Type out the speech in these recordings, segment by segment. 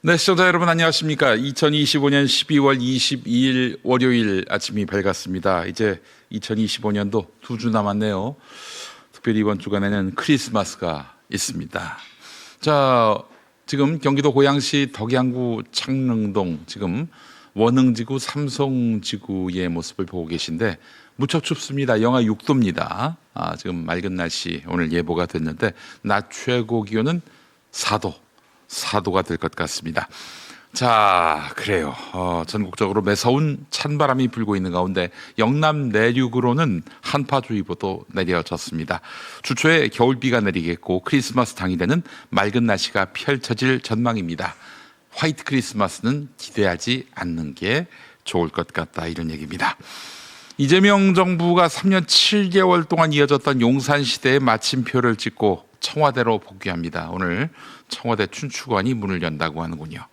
네, 시청자 여러분 안녕하십니까? 2025년 12월 22일 월요일 아침이 밝았습니다. 이제 2025년도 2주 남았네요. 특별히 이번 주간에는 크리스마스가 있습니다. 자, 지금 경기도 고양시 덕양구 창릉동 지금 원흥지구 삼성지구의 모습을 보고 계신데 무척 춥습니다. 영하 6도입니다. 지금 맑은 날씨 오늘 예보가 됐는데 낮 최고 기온은 4도가 될 것 같습니다. 자, 그래요. 전국적으로 매서운 찬바람이 불고 있는 가운데 영남 내륙으로는 한파주의보도 내려졌습니다. 주초에 겨울비가 내리겠고 크리스마스 당일에는 맑은 날씨가 펼쳐질 전망입니다. 화이트 크리스마스는 기대하지 않는 게 좋을 것 같다, 이런 얘기입니다. 이재명 정부가 3년 7개월 동안 이어졌던 용산시대의 마침표를 찍고 청와대로 복귀합니다. 오늘 청와대 춘추관이 문을 연다고 하는군요.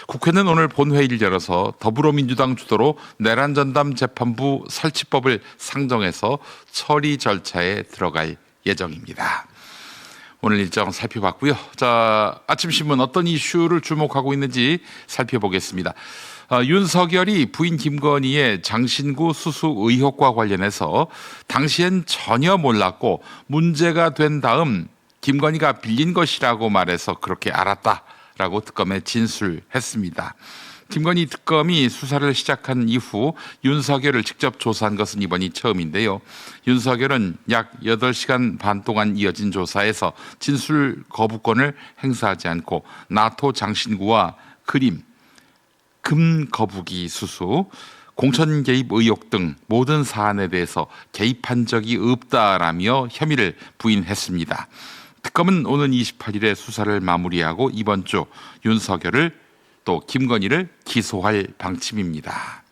국회는 오늘 본회의를 열어서 더불어민주당 주도로 내란전담 재판부 설치법을 상정해서 처리 절차에 들어갈 예정입니다. 오늘 일정 살펴봤고요. 자, 아침 신문 어떤 이슈를 주목하고 있는지 살펴보겠습니다. 윤석열이 부인 김건희의 장신구 수수 의혹과 관련해서 당시엔 전혀 몰랐고 문제가 된 다음 김건희가 빌린 것이라고 말해서 그렇게 알았다라고 특검에 진술했습니다. 김건희 특검이 수사를 시작한 이후 윤석열을 직접 조사한 것은 이번이 처음인데요. 윤석열은 약 8시간 반 동안 이어진 조사에서 진술 거부권을 행사하지 않고 나토 장신구와 그림, 금 거북이 수수, 공천 개입 의혹 등 모든 사안에 대해서 개입한 적이 없다라며 혐의를 부인했습니다. 특검은 오는 28일에 수사를 마무리하고 이번 주 윤석열을 또 김건희를 기소할 방침입니다.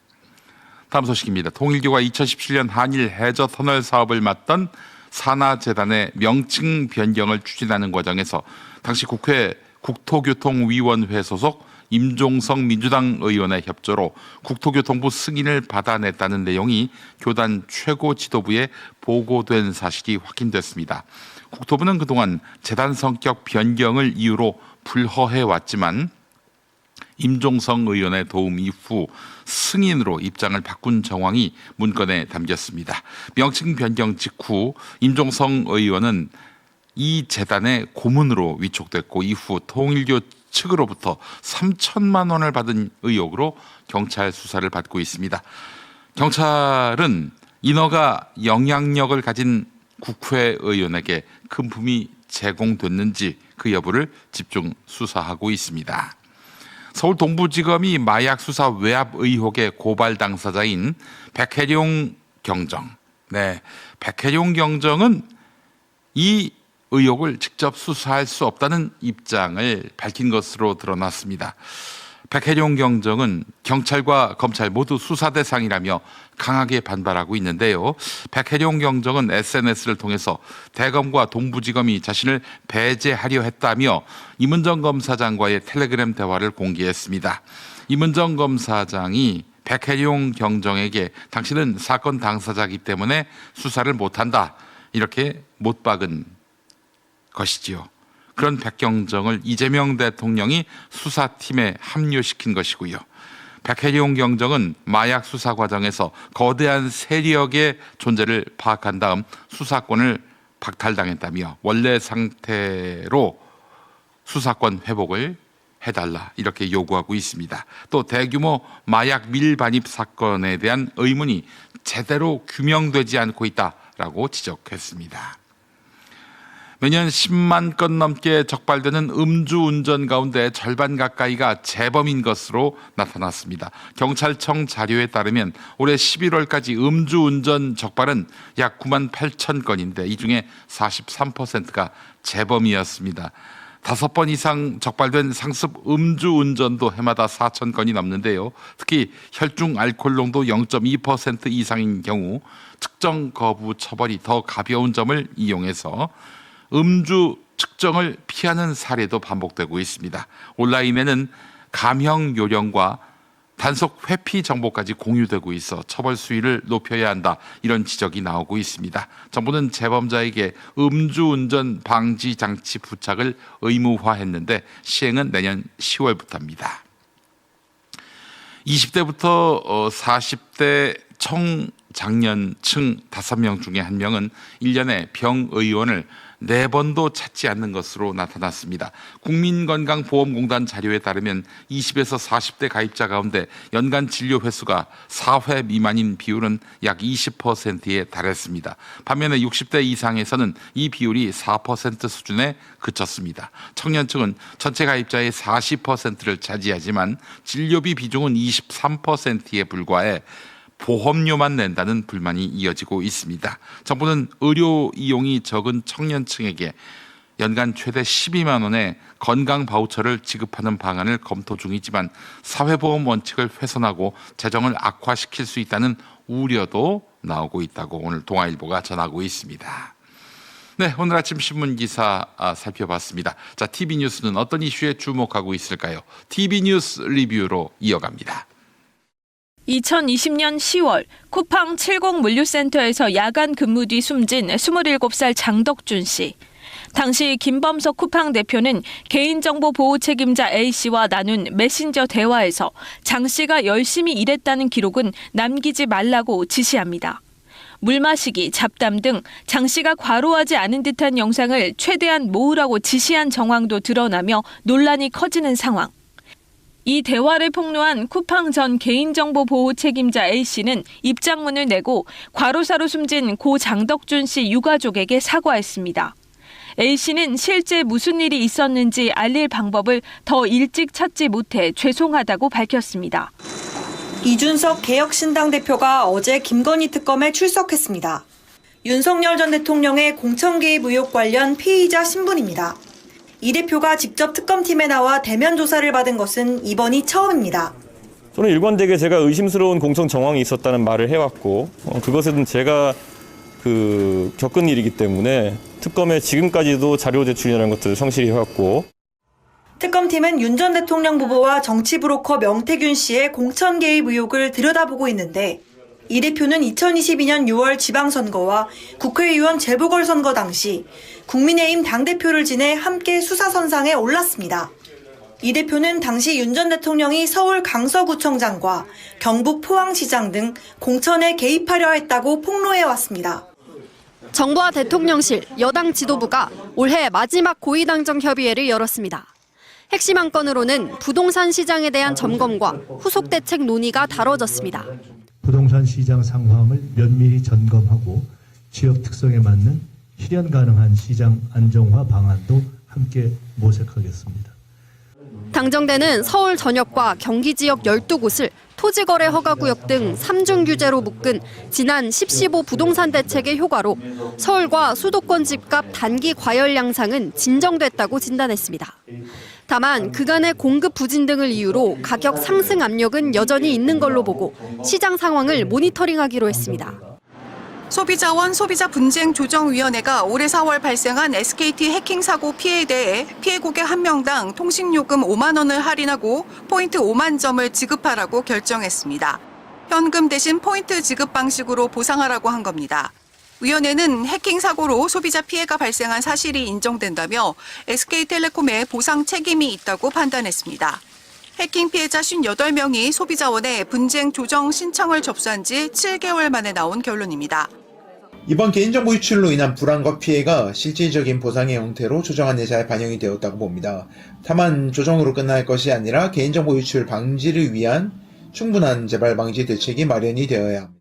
다음 소식입니다. 통일교가 2017년 한일 해저 터널 사업을 맡던 산하재단의 명칭 변경을 추진하는 과정에서 당시 국회 국토교통위원회 소속 임종성 민주당 의원의 협조로 국토교통부 승인을 받아냈다는 내용이 교단 최고 지도부에 보고된 사실이 확인됐습니다. 국토부는 그동안 재단 성격 변경을 이유로 불허해왔지만 임종성 의원의 도움 이후 승인으로 입장을 바꾼 정황이 문건에 담겼습니다. 명칭 변경 직후 임종성 의원은 이 재단의 고문으로 위촉됐고 이후 통일교 측으로부터 3천만 원을 받은 의혹으로 경찰 수사를 받고 있습니다. 경찰은 인허가 영향력을 가진 국회의원에게 금품이 제공됐는지 그 여부를 집중 수사하고 있습니다. 서울 동부지검이 마약 수사 외압 의혹의 고발 당사자인 백혜룡 경정, 백혜룡 경정은 이 의혹을 직접 수사할 수 없다는 입장을 밝힌 것으로 드러났습니다. 백혜룡 경정은 경찰과 검찰 모두 수사 대상이라며 강하게 반발하고 있는데요. 백혜룡 경정은 SNS를 통해서 대검과 동부지검이 자신을 배제하려 했다며 임은정 검사장과의 텔레그램 대화를 공개했습니다. 임은정 검사장이 백혜룡 경정에게 당신은 사건 당사자이기 때문에 수사를 못한다, 이렇게 못 박은 것이지요. 그런 백경정을 이재명 대통령이 수사팀에 합류시킨 것이고요. 백혜룡 경정은 마약 수사 과정에서 거대한 세력의 존재를 파악한 다음 수사권을 박탈당했다며 원래 상태로 수사권 회복을 해달라, 이렇게 요구하고 있습니다. 또 대규모 마약 밀반입 사건에 대한 의문이 제대로 규명되지 않고 있다라고 지적했습니다. 매년 10만 건 넘게 적발되는 음주운전 가운데 절반 가까이가 재범인 것으로 나타났습니다. 경찰청 자료에 따르면 올해 11월까지 음주운전 적발은 약 9만 8천 건인데 이 중에 43%가 재범이었습니다. 5번 이상 적발된 상습 음주운전도 해마다 4천 건이 넘는데요. 특히 혈중 알코올 농도 0.2% 이상인 경우 측정 거부 처벌이 더 가벼운 점을 이용해서 음주 측정을 피하는 사례도 반복되고 있습니다. 온라인에는 감형 요령과 단속 회피 정보까지 공유되고 있어 처벌 수위를 높여야 한다. 이런 지적이 나오고 있습니다. 정부는 재범자에게 음주운전 방지 장치 부착을 의무화했는데 시행은 내년 10월부터입니다. 20대부터 40대 청장년층 5명 중에 1명은 1년에 병의원을 4번도 찾지 않는 것으로 나타났습니다. 국민건강보험공단 자료에 따르면 20에서 40대 가입자 가운데 연간 진료 횟수가 4회 미만인 비율은 약 20%에 달했습니다. 반면에 60대 이상에서는 이 비율이 4% 수준에 그쳤습니다. 청년층은 전체 가입자의 40%를 차지하지만 진료비 비중은 23%에 불과해 보험료만 낸다는 불만이 이어지고 있습니다. 정부는 의료 이용이 적은 청년층에게 연간 최대 12만 원의 건강 바우처를 지급하는 방안을 검토 중이지만 사회보험 원칙을 훼손하고 재정을 악화시킬 수 있다는 우려도 나오고 있다고 오늘 동아일보가 전하고 있습니다. 네, 오늘 아침 신문 기사 살펴봤습니다. 자, TV뉴스는 어떤 이슈에 주목하고 있을까요? TV뉴스 리뷰로 이어갑니다. 2020년 10월 쿠팡 70 물류센터에서 야간 근무 뒤 숨진 27살 장덕준 씨. 당시 김범석 쿠팡 대표는 개인정보 보호 책임자 A씨와 나눈 메신저 대화에서 장 씨가 열심히 일했다는 기록은 남기지 말라고 지시합니다. 물 마시기, 잡담 등 장 씨가 과로하지 않은 듯한 영상을 최대한 모으라고 지시한 정황도 드러나며 논란이 커지는 상황. 이 대화를 폭로한 쿠팡 전 개인정보 보호 책임자 A씨는 입장문을 내고 과로사로 숨진 고 장덕준 씨 유가족에게 사과했습니다. A씨는 실제 무슨 일이 있었는지 알릴 방법을 더 일찍 찾지 못해 죄송하다고 밝혔습니다. 이준석 개혁신당 대표가 어제 김건희 특검에 출석했습니다. 윤석열 전 대통령의 공천 개입 의혹 관련 피의자 신분입니다. 이 대표가 직접 특검팀에 나와 대면 조사를 받은 것은 이번이 처음입니다. 저는 일관되게 제가 의심스러운 공천 정황이 있었다는 말을 해왔고 그것은 제가 겪은 일이기 때문에 특검에 지금까지도 자료 제출이라는 것들을 성실히 해왔고 특검팀은 윤 전 대통령 부부와 정치 브로커 명태균 씨의 공천 개입 의혹을 들여다보고 있는데 이 대표는 2022년 6월 지방선거와 국회의원 재보궐선거 당시 국민의힘 당대표를 지내 함께 수사선상에 올랐습니다. 이 대표는 당시 윤 전 대통령이 서울 강서구청장과 경북 포항시장 등 공천에 개입하려 했다고 폭로해왔습니다. 정부와 대통령실, 여당 지도부가 올해 마지막 고위당정 협의회를 열었습니다. 핵심 안건으로는 부동산 시장에 대한 점검과 후속 대책 논의가 다뤄졌습니다. 부동산 시장 상황을 면밀히 점검하고 지역 특성에 맞는 실현 가능한 시장 안정화 방안도 함께 모색하겠습니다. 당정대는 서울 전역과 경기 지역 12곳을 토지거래 허가구역 등 3중 규제로 묶은 지난 10.15 부동산 대책의 효과로 서울과 수도권 집값 단기 과열 양상은 진정됐다고 진단했습니다. 다만 그간의 공급 부진 등을 이유로 가격 상승 압력은 여전히 있는 걸로 보고 시장 상황을 모니터링하기로 했습니다. 소비자원 소비자분쟁조정위원회가 올해 4월 발생한 SKT 해킹 사고 피해에 대해 피해 고객 1명당 통신요금 5만 원을 할인하고 포인트 5만 점을 지급하라고 결정했습니다. 현금 대신 포인트 지급 방식으로 보상하라고 한 겁니다. 위원회는 해킹 사고로 소비자 피해가 발생한 사실이 인정된다며 SK텔레콤에 보상 책임이 있다고 판단했습니다. 해킹 피해자 58명이 소비자원에 분쟁 조정 신청을 접수한 지 7개월 만에 나온 결론입니다. 이번 개인정보 유출로 인한 불안과 피해가 실질적인 보상의 형태로 조정안 예자에 반영이 되었다고 봅니다. 다만 조정으로 끝날 것이 아니라 개인정보 유출 방지를 위한 충분한 재발 방지 대책이 마련이 되어야 합니다.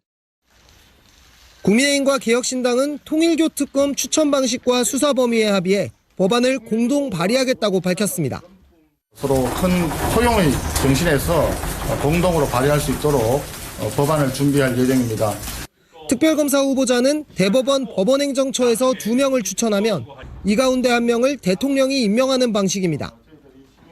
국민의힘과 개혁신당은 통일교 특검 추천 방식과 수사 범위에 합의해 법안을 공동 발의하겠다고 밝혔습니다. 서로 큰 포용의 정신에서 공동으로 발의할 수 있도록 법안을 준비할 예정입니다. 특별검사 후보자는 대법원 법원행정처에서 2명을 추천하면 이 가운데 1명을 대통령이 임명하는 방식입니다.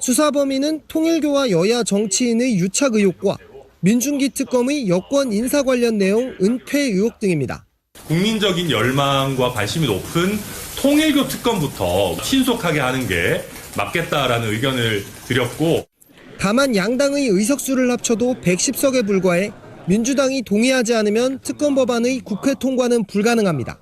수사 범위는 통일교와 여야 정치인의 유착 의혹과 민중기 특검의 여권 인사 관련 내용 은폐 의혹 등입니다. 국민적인 열망과 관심이 높은 통일교 특검부터 신속하게 하는 게 맞겠다라는 의견을 드렸고 다만 양당의 의석수를 합쳐도 110석에 불과해 민주당이 동의하지 않으면 특검 법안의 국회 통과는 불가능합니다.